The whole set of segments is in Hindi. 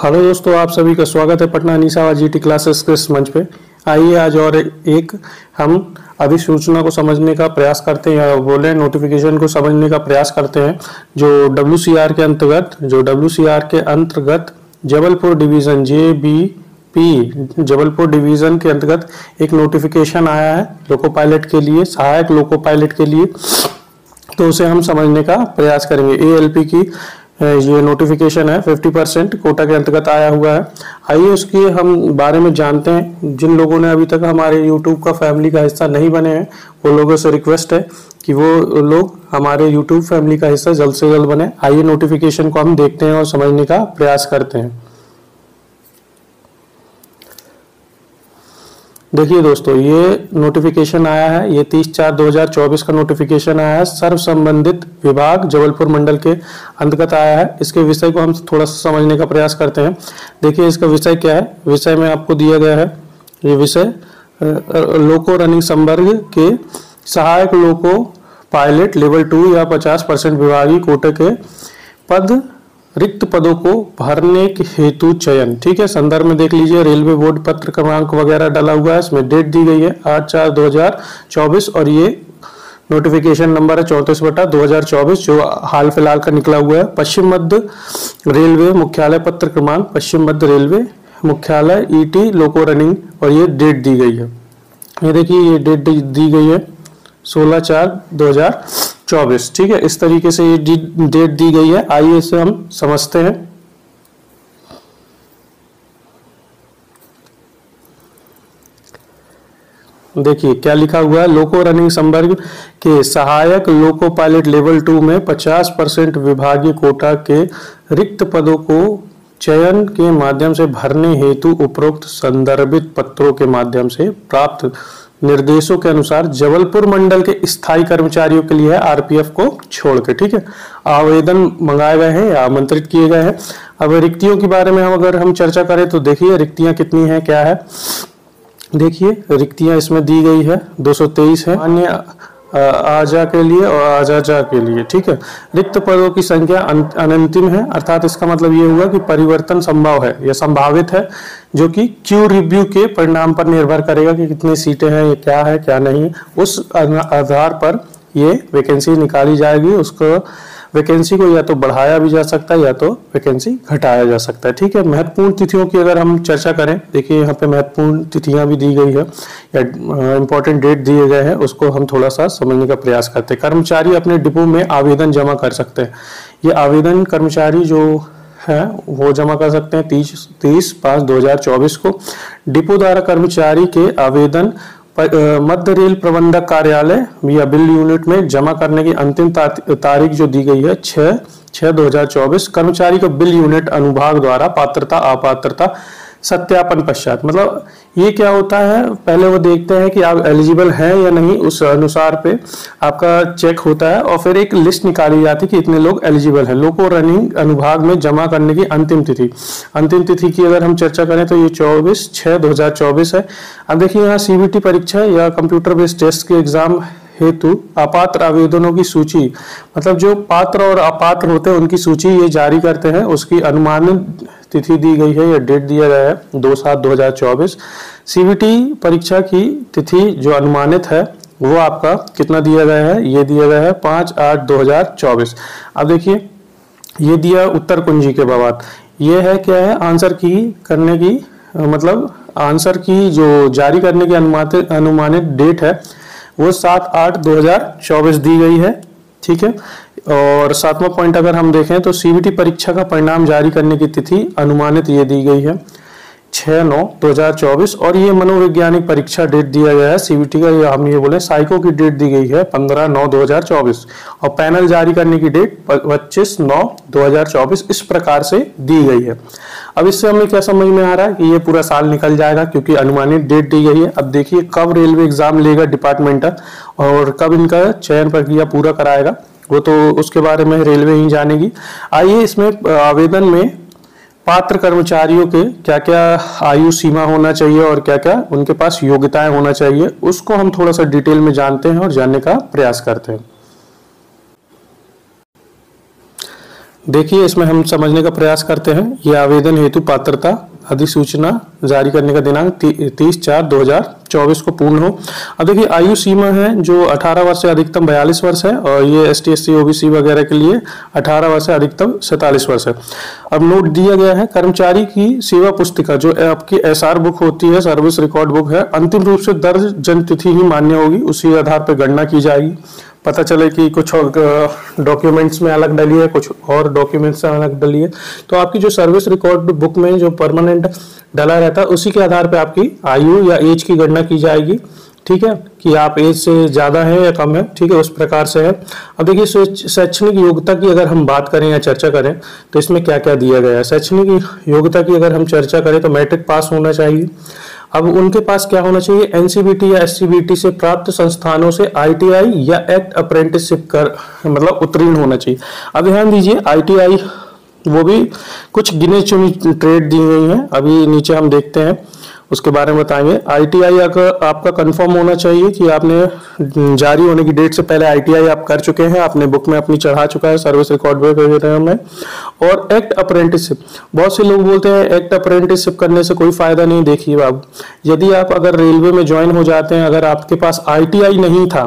हेलो दोस्तों, आप सभी का स्वागत है पटना निशावा जीटी क्लासेस के इस मंच पे। आइए आज और एक हम अधिसूचना को समझने का प्रयास करते हैं या बोले नोटिफिकेशन को समझने का प्रयास करते हैं जो WCR के अंतर्गत Jabalpur division JBP Jabalpur division के अंतर्गत एक नोटिफिकेशन आया है लोको पायलट के लिए, सहायक लोको पायलट के लिए। तो उसे हम समझने का प्रयास करेंगे। ALP की ये नोटिफिकेशन है, 50% कोटा के अंतर्गत आया हुआ है। आइए उसके हम बारे में जानते हैं। जिन लोगों ने अभी तक हमारे YouTube का फैमिली का हिस्सा नहीं बने हैं वो लोगों से रिक्वेस्ट है कि वो लोग हमारे YouTube फैमिली का हिस्सा जल्द से जल्द बने। आइए नोटिफिकेशन को हम देखते हैं और समझने का प्रयास करते हैं। देखिए दोस्तों, ये नोटिफिकेशन आया है, ये 30/4/2024 का नोटिफिकेशन आया है। सर्व संबंधित विभाग जबलपुर मंडल के अंतर्गत आया है। इसके विषय को हम थोड़ा सा समझने का प्रयास करते हैं। देखिए इसका विषय क्या है। विषय में आपको दिया गया है, ये विषय लोको रनिंग संवर्ग के सहायक लोको पायलट लेवल 2 या 50% विभागीय कोटे के पद रिक्त पदों को भरने के हेतु चयन। ठीक है, संदर्भ में देख लीजिए, रेलवे बोर्ड पत्र क्रमांक वगैरह डाला हुआ है। इसमें डेट दी गई है 8/4/2024 और ये नोटिफिकेशन नंबर है 34/2024 जो हाल फिलहाल का निकला हुआ है। पश्चिम मध्य रेलवे मुख्यालय पत्र क्रमांक पश्चिम मध्य रेलवे मुख्यालय ET लोको रनिंग और ये डेट दी गई है। ये देखिए, ये डेट दी गई है 16/4/2024। ठीक है, इस तरीके से ये डेट दी गई है। आइए इसे हम समझते हैं। देखिए क्या लिखा हुआ है। लोको रनिंग संवर्ग के सहायक लोको पायलट लेवल 2 में 50% विभागीय कोटा के रिक्त पदों को चयन के माध्यम से भरने हेतु उपरोक्त संदर्भित पत्रों के माध्यम से प्राप्त निर्देशों के अनुसार जबलपुर मंडल के स्थायी कर्मचारियों के लिए RPF को छोड़ के, ठीक है, आवेदन मंगाए गए हैं या आमंत्रित किए गए हैं। अब रिक्तियों के बारे में अगर हम चर्चा करें तो देखिए रिक्तियां कितनी हैं, क्या है। देखिए रिक्तियां इसमें दी गई है 223 है अन्य आजा के लिए और आजाजा के लिए। ठीक है, रिक्त पदों की संख्या अनंतिम है, अर्थात इसका मतलब ये हुआ कि परिवर्तन संभव है या संभावित है, जो कि क्यू रिव्यू के परिणाम पर निर्भर करेगा कि कितनी सीटें हैं, ये क्या है क्या नहीं। उस आधार पर ये वैकेंसी निकाली जाएगी। उसको वैकेंसी को या तो बढ़ाया भी जा सकता है या तो वैकेंसी घटाया जा सकता है। ठीक है, महत्वपूर्ण तिथियों की अगर हम चर्चा करें, देखिए यहाँ पे महत्वपूर्ण तिथियां भी दी गई है या इंपॉर्टेंट डेट दिए गए हैं, उसको हम थोड़ा सा समझने का प्रयास करते हैं। कर्मचारी अपने डिपो में आवेदन जमा कर सकते हैं। ये आवेदन कर्मचारी जो है वो जमा कर सकते हैं 30/5/2024 को। डिपो द्वारा कर्मचारी के आवेदन मध्य रेल प्रबंधक कार्यालय या बिल यूनिट में जमा करने की अंतिम तारीख जो दी गई है 6/6/2024। कर्मचारी को बिल यूनिट अनुभाग द्वारा पात्रता अपात्रता सत्यापन पश्चात, मतलब ये क्या होता है, पहले वो देखते हैं कि आप एलिजिबल हैं या नहीं, उस अनुसार पे आपका चेक होता है और फिर एक लिस्ट निकाली जाती है कि इतने लोग एलिजिबल हैं। लोको रनिंग अनुभाग में जमा करने की अंतिम तिथि की अगर हम चर्चा करें तो ये 24/6/2024 है। अब देखिए यहाँ CBT परीक्षा या कंप्यूटर बेस्ड टेस्ट के एग्जाम हेतु अपात्र आवेदनों की सूची, मतलब जो पात्र और अपात्र होते हैं उनकी सूची ये जारी करते हैं। उसकी अनुमानित तिथि दी गई है या डेट दिया गया है 2/7/2024। CBT परीक्षा की तिथि जो अनुमानित है वो आपका कितना दिया गया है, ये दिया गया है 5/8/2024। अब देखिए ये दिया उत्तर कुंजी के बाद, ये है क्या है, आंसर की करने की, मतलब आंसर की जो जारी करने की अनुमानित डेट है वो 7/8/2024 दी गई है। ठीक है, और 7वां पॉइंट अगर हम देखें तो CBT परीक्षा का परिणाम जारी करने की तिथि अनुमानित ये दी गई है 6/9/2024 और ये मनोवैज्ञानिक परीक्षा डेट दिया गया है CBT का, या हम ये बोले साइको की डेट दी गई है 15/9/2024 और पैनल जारी करने की डेट 25/9/2024 इस प्रकार से दी गई है। अब इससे हमें क्या समझ में आ रहा है कि ये पूरा साल निकल जाएगा क्योंकि अनुमानित डेट दी गई है। अब देखिए कब रेलवे एग्जाम लेगा डिपार्टमेंटल और कब इनका चयन प्रक्रिया पूरा कराएगा, वो तो उसके बारे में रेलवे ही जानेगी। आइए इसमें आवेदन में पात्र कर्मचारियों के क्या क्या आयु सीमा होना चाहिए और क्या क्या उनके पास योग्यताएं होना चाहिए, उसको हम थोड़ा सा डिटेल में जानते हैं और जानने का प्रयास करते हैं। देखिए इसमें हम समझने का प्रयास करते हैं। ये आवेदन हेतु पात्रता अधिसूचना जारी करने का दिनांक 30/4/2024 को पूर्ण हो। अब देखिए आयु सीमा है जो 18 वर्ष से अधिकतम 42 वर्ष है, और ये ST SC OBC वगैरह के लिए 18 वर्ष से अधिकतम 47 वर्ष है। अब नोट दिया गया है, कर्मचारी की सेवा पुस्तिका जो आपकी SR बुक होती है, सर्विस रिकॉर्ड बुक है, अंतिम रूप से दर्ज जन्म तिथि ही मान्य होगी, उसी आधार पर गणना की जाएगी। पता चले कि कुछ डॉक्यूमेंट्स में अलग डली है, कुछ और डॉक्यूमेंट्स में अलग डली है, तो आपकी जो सर्विस रिकॉर्ड बुक में जो परमानेंट डला रहता है उसी के आधार पे आपकी आयु या एज की गणना की जाएगी। ठीक है, कि आप एज से ज़्यादा है या कम है, ठीक है, उस प्रकार से है। अब देखिए शैक्षणिक योग्यता की अगर हम बात करें या चर्चा करें तो इसमें क्या क्या दिया गया है। शैक्षणिक योग्यता की अगर हम चर्चा करें तो मैट्रिक पास होना चाहिए। अब उनके पास क्या होना चाहिए, NCVT या SCVT से प्राप्त संस्थानों से ITI या एक्ट अप्रेंटिसशिप कर मतलब उत्तीर्ण होना चाहिए। अब ध्यान दीजिए ITI वो भी कुछ गिने चुने ट्रेड दी गई हैं, अभी नीचे हम देखते हैं उसके बारे में बताएंगे। ITI आपका कंफर्म होना चाहिए कि आपने जारी होने की डेट से पहले ITI आप कर चुके हैं, आपने बुक में अपनी चढ़ा चुका है सर्विस रिकॉर्ड वगैरह में। और एक्ट अप्रेंटिसशिप, बहुत से लोग बोलते हैं एक्ट अप्रेंटिसशिप करने से कोई फायदा नहीं। देखिए बाबू, यदि आप अगर रेलवे में ज्वाइन हो जाते हैं, अगर आपके पास ITI नहीं था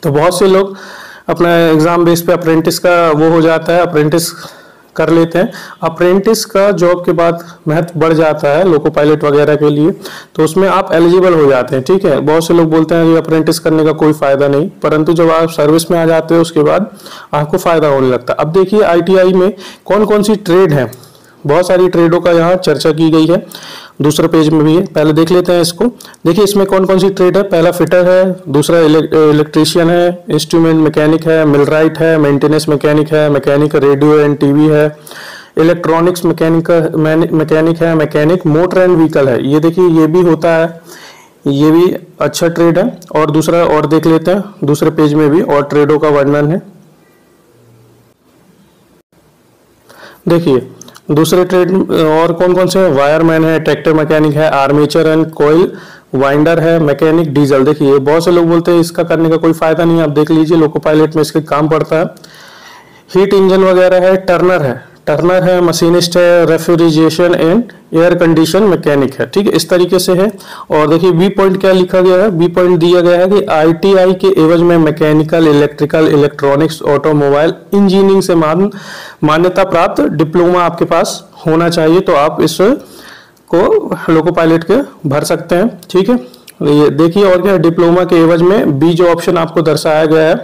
तो बहुत से लोग अपना एग्जाम बेस पे अप्रेंटिस का वो हो जाता है, अप्रेंटिस कर लेते हैं। अप्रेंटिस का जॉब के बाद महत्व बढ़ जाता है लोको पायलट वगैरह के लिए, तो उसमें आप एलिजिबल हो जाते हैं। ठीक है, बहुत से लोग बोलते हैं कि अप्रेंटिस करने का कोई फायदा नहीं, परंतु जब आप सर्विस में आ जाते हो उसके बाद आपको फायदा होने लगता है। अब देखिए ITI में कौन कौन सी ट्रेड है, बहुत सारी ट्रेडों का यहाँ चर्चा की गई है, दूसरे पेज में भी है, पहले देख लेते हैं इसको। देखिए इसमें कौन कौन सी ट्रेड है। पहला फिटर है, दूसरा इलेक्ट्रीशियन है, इंस्ट्रूमेंट मैकेनिक है, मिलराइट है, मेंटेनेंस मैकेनिक है, मैकेनिक रेडियो एंड TV है, इलेक्ट्रॉनिक्स मैकेनिक है, मैकेनिक मोटर एंड व्हीकल है। ये देखिए ये भी होता है, ये भी अच्छा ट्रेड है। और दूसरा और देख लेते हैं, दूसरे पेज में भी और ट्रेडों का वर्णन है। देखिए दूसरे ट्रेड और कौन कौन से हैं, वायरमैन है, ट्रैक्टर मैकेनिक है, आर्मेचर एंड कोयल वाइंडर है, मैकेनिक डीजल। देखिए बहुत से लोग बोलते हैं इसका करने का कोई फायदा नहीं, आप देख लीजिए लोको पायलट में इसके काम पड़ता है। हीट इंजन वगैरह है, टर्नर है, मशीनिस्ट है, refrigeration and air condition mechanic है। ठीक है, इस तरीके से है। और देखिए बी पॉइंट क्या लिखा गया है, बी पॉइंट दिया गया है कि ITI के एवज में mechanical, electrical, electronics, automobile engineering से मान्यता प्राप्त डिप्लोमा आपके पास होना चाहिए, तो आप इस को लोको पायलट के भर सकते हैं। ठीक है, ये देखिए और क्या डिप्लोमा के एवज में बी जो ऑप्शन आपको दर्शाया गया है,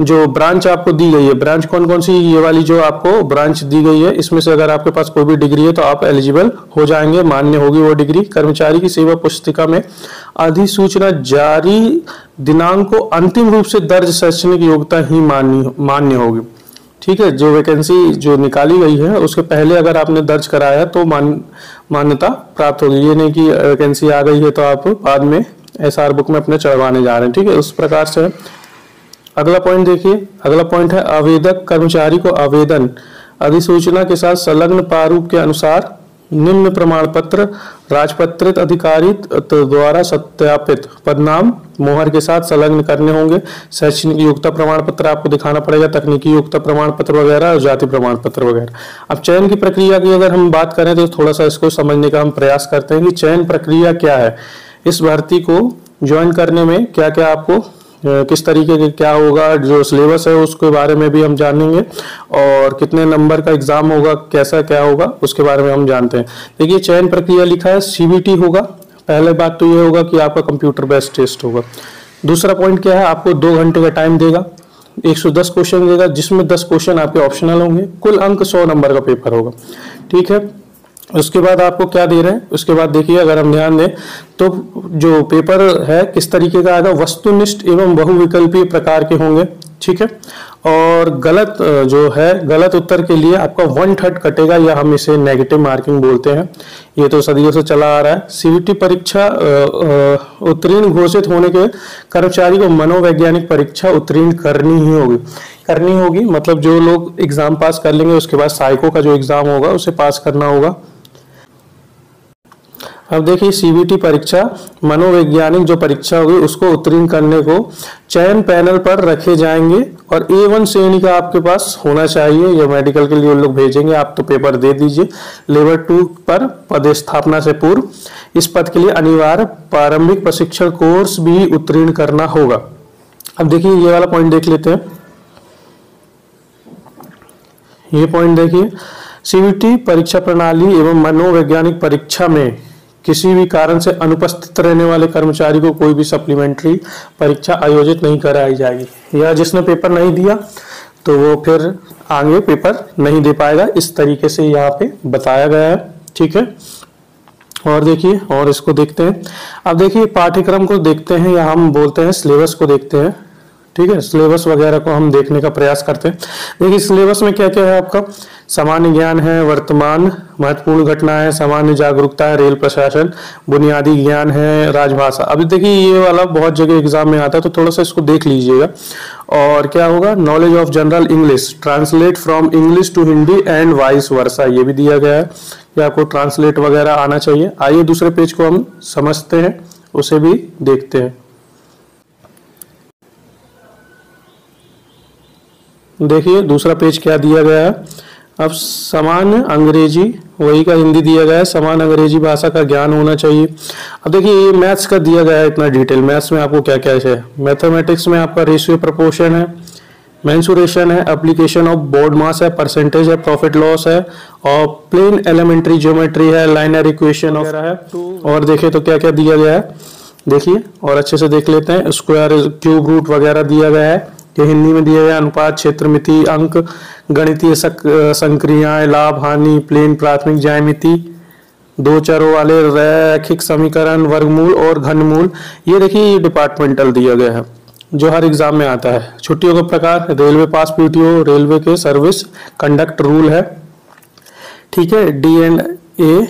जो ब्रांच आपको दी गई है, ब्रांच कौन कौन सी, ये वाली जो आपको ब्रांच दी गई है, इसमें से अगर आपके पास कोई भी डिग्री है तो आप एलिजिबल हो जाएंगे, मान्य होगी वो डिग्री। कर्मचारी की सेवा पुस्तिका में अधिसूचना जारी दिनांक को अंतिम रूप से दर्ज शैक्षणिक योग्यता ही मान्य होगी। ठीक है, जो वैकेंसी जो निकाली गई है उसके पहले अगर आपने दर्ज कराया तो मान्यता प्राप्त होगी। ये नहीं कि वैकेंसी आ गई है तो आप बाद में SR बुक में अपने चढ़वाने जा रहे हैं। ठीक है, उस प्रकार से। अगला पॉइंट देखिए, अगला पॉइंट है आवेदक कर्मचारी को आवेदन अधिसूचना के साथ संलग्न प्रारूप के अनुसार निम्न प्रमाण पत्र राजपत्रित अधिकारी द्वारा सत्यापित पदनाम मोहर के साथ संलग्न करने होंगे। शैक्षणिक योग्यता प्रमाण पत्र आपको दिखाना पड़ेगा, तकनीकी योग्यता प्रमाण पत्र वगैरह और जाति प्रमाण पत्र वगैरह। अब चयन की प्रक्रिया की अगर हम बात करें तो थोड़ा सा इसको समझने का हम प्रयास करते हैं कि चयन प्रक्रिया क्या है, इस भर्ती को ज्वाइन करने में क्या क्या आपको किस तरीके के क्या होगा, जो सिलेबस है उसके बारे में भी हम जानेंगे, और कितने नंबर का एग्जाम होगा, कैसा क्या होगा उसके बारे में हम जानते हैं। देखिए चयन प्रक्रिया लिखा है CBT होगा। पहले बात तो ये होगा कि आपका कंप्यूटर बेस्ड टेस्ट होगा। दूसरा पॉइंट क्या है, आपको 2 घंटे का टाइम देगा, 110 क्वेश्चन देगा, जिसमें 10 क्वेश्चन आपके ऑप्शनल होंगे, कुल अंक 100 नंबर का पेपर होगा। ठीक है, उसके बाद आपको क्या दे रहे हैं, उसके बाद देखिए अगर हम ध्यान दें तो जो पेपर है किस तरीके का आएगा, वस्तुनिष्ठ एवं बहुविकल्पीय प्रकार के होंगे। ठीक है, और गलत जो है गलत उत्तर के लिए आपका 1/3 कटेगा, या हम इसे नेगेटिव मार्किंग बोलते हैं, ये तो सदियों से चला आ रहा है। CBT परीक्षा उत्तीर्ण घोषित होने के कर्मचारी को मनोवैज्ञानिक परीक्षा उत्तीर्ण करनी होगी। मतलब जो लोग एग्जाम पास कर लेंगे उसके बाद साइको का जो एग्जाम होगा उसे पास करना होगा। अब देखिए सीबीटी परीक्षा मनोवैज्ञानिक जो परीक्षा होगी उसको उत्तीर्ण करने को चयन पैनल पर रखे जाएंगे और A1 श्रेणी का आपके पास होना चाहिए। ये मेडिकल के लिए लोग भेजेंगे, आप तो पेपर दे दीजिए। लेवल 2 पर पदस्थापना से पूर्व इस पद के लिए अनिवार्य प्रारंभिक प्रशिक्षण कोर्स भी उत्तीर्ण करना होगा। अब देखिए ये वाला पॉइंट देख लेते हैं। ये पॉइंट देखिए, सीबीटी परीक्षा प्रणाली एवं मनोवैज्ञानिक परीक्षा में किसी भी कारण से अनुपस्थित रहने वाले कर्मचारी को कोई भी सप्लीमेंट्री परीक्षा आयोजित नहीं कराई जाएगी। या जिसने पेपर नहीं दिया तो वो फिर आगे पेपर नहीं दे पाएगा, इस तरीके से यहाँ पे बताया गया है। ठीक है, और देखिए और इसको देखते हैं। अब देखिए पाठ्यक्रम को देखते हैं या हम बोलते हैं सिलेबस को देखते हैं। ठीक है, सिलेबस वगैरह को हम देखने का प्रयास करते हैं। देखिए सिलेबस में क्या क्या है आपका, सामान्य ज्ञान है, वर्तमान महत्वपूर्ण घटना है, सामान्य जागरूकता है, रेल प्रशासन, बुनियादी ज्ञान है, राजभाषा। अभी देखिए ये वाला बहुत जगह एग्जाम में आता है तो थोड़ा सा इसको देख लीजिएगा। और क्या होगा, knowledge of general English, translate from English to Hindi and vice versa, ये भी दिया गया है कि आपको ट्रांसलेट वगैरह आना चाहिए। आइए दूसरे पेज को हम समझते हैं, उसे भी देखते हैं। देखिए दूसरा पेज क्या दिया गया है। अब सामान्य अंग्रेजी, वही का हिंदी दिया गया है, समान अंग्रेजी भाषा का ज्ञान होना चाहिए। अब देखिए ये मैथ्स का दिया गया है इतना डिटेल। मैथ्स में आपको क्या क्या है, मैथमेटिक्स में आपका रेशियो प्रपोर्शन है, मेंसुरेशन है, एप्लीकेशन ऑफ बोर्ड मास है, परसेंटेज है, प्रॉफिट लॉस है, और प्लेन एलिमेंट्री ज्योमेट्री है, लाइनर इक्वेशन वगैरह है। और देखिए तो क्या क्या दिया गया है, देखिए और अच्छे से देख लेते हैं। स्क्वायर क्यूब रूट वगैरह दिया गया है, ये हिंदी में दिया गया। अनुपात, क्षेत्र मिति, अंक, गणितीय संक्रियाएं, लाभ हानि, प्लेन प्राथमिक ज्यामिति, दो चरों वाले रैखिक समीकरण, वर्गमूल और घनमूल। ये देखिए ये डिपार्टमेंटल दिया गया है जो हर एग्जाम में आता है। छुट्टियों का प्रकार, रेलवे पास, पीटीओ, रेलवे के सर्विस कंडक्ट रूल है। ठीक है, D&A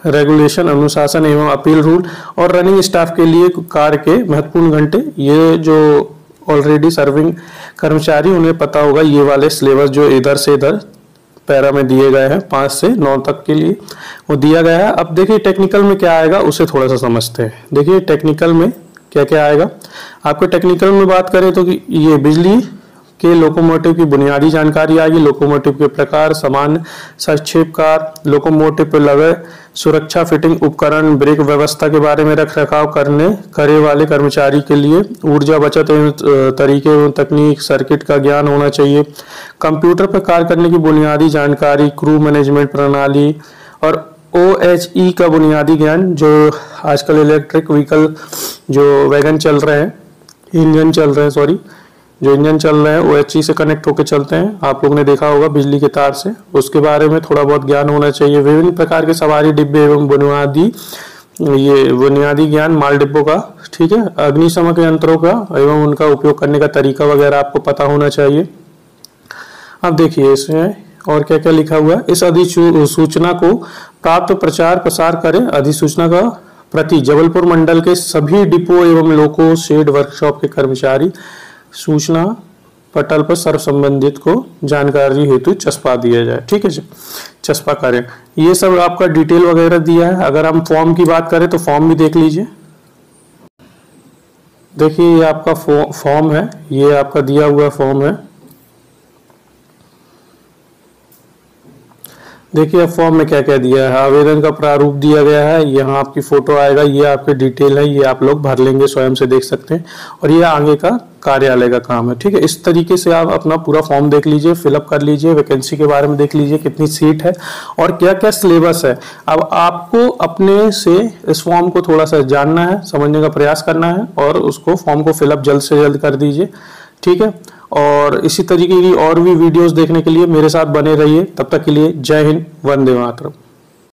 रेगुलेशन, अनुशासन एवं अपील रूल, और रनिंग स्टाफ के लिए कार्य के महत्वपूर्ण घंटे। ये जो ऑलरेडी सर्विंग कर्मचारी उन्हें पता होगा, ये वाले सिलेबस जो इधर से इधर पैरा में दिए गए हैं 5 से 9 तक के लिए वो दिया गया है। अब देखिए टेक्निकल में क्या आएगा उसे थोड़ा सा समझते हैं। देखिए टेक्निकल में क्या क्या आएगा। आपको टेक्निकल में बात करें तो कि ये बिजली के लोकोमोटिव की बुनियादी जानकारी आएगी, लोकोमोटिव के प्रकार, सामान्य संक्षेपकार, लोकोमोटिव पर लगे सुरक्षा, फिटिंग उपकरण, ब्रेक व्यवस्था के बारे में रख रखाव करे वाले कर्मचारी के लिए, ऊर्जा बचत एवं तरीके एवं तकनीक, सर्किट का ज्ञान होना चाहिए, कंप्यूटर पर कार्य करने की बुनियादी जानकारी, क्रू मैनेजमेंट प्रणाली, और OHE का बुनियादी ज्ञान, जो आजकल इलेक्ट्रिक व्हीकल जो वैगन चल रहे हैं, इंजन चल रहे हैं, सॉरी जो इंजन चल रहे हैं OHE से कनेक्ट होकर चलते हैं, आप लोगों ने देखा होगा बिजली के तार से, उसके बारे में थोड़ा बहुत ज्ञान होना चाहिए। विभिन्न प्रकार के सवारी डिब्बे एवं बुनियादी ज्ञान माल डिब्बों का। ठीक है, अग्निशमन यंत्रों का एवं उनका उपयोग करने का तरीका वगैरह आपको पता होना चाहिए। अब देखिए इसमें और क्या क्या लिखा हुआ है। इस अधिसूचना को प्राप्त प्रचार प्रसार करें। अधिसूचना का प्रति जबलपुर मंडल के सभी डिपो एवं लोको शेड वर्कशॉप के कर्मचारी सूचना पटल पर सर्व संबंधित को जानकारी हेतु चस्पा दिया जाए। ठीक है जी, चस्पा करें। ये सब आपका डिटेल वगैरह दिया है। अगर हम फॉर्म की बात करें तो फॉर्म भी देख लीजिए। देखिए ये आपका फॉर्म है, ये आपका दिया हुआ फॉर्म है। देखिए फॉर्म में क्या क्या दिया है। आवेदन का प्रारूप दिया गया है, यहाँ आपकी फोटो आएगा, ये आपके डिटेल है, ये आप लोग भर लेंगे, स्वयं से देख सकते हैं। और ये आगे का कार्यालय का काम है। ठीक है, इस तरीके से आप अपना पूरा फॉर्म देख लीजिए, फिलअप कर लीजिए, वैकेंसी के बारे में देख लीजिए कितनी सीट है और क्या क्या सिलेबस है। अब आपको अपने से इस फॉर्म को थोड़ा सा जानना है, समझने का प्रयास करना है और उसको फॉर्म को फिलअप जल्द से जल्द कर दीजिए। ठीक है, और इसी तरीके की और भी वीडियोस देखने के लिए मेरे साथ बने रहिए। तब तक के लिए जय हिंद, वंदे मातरम।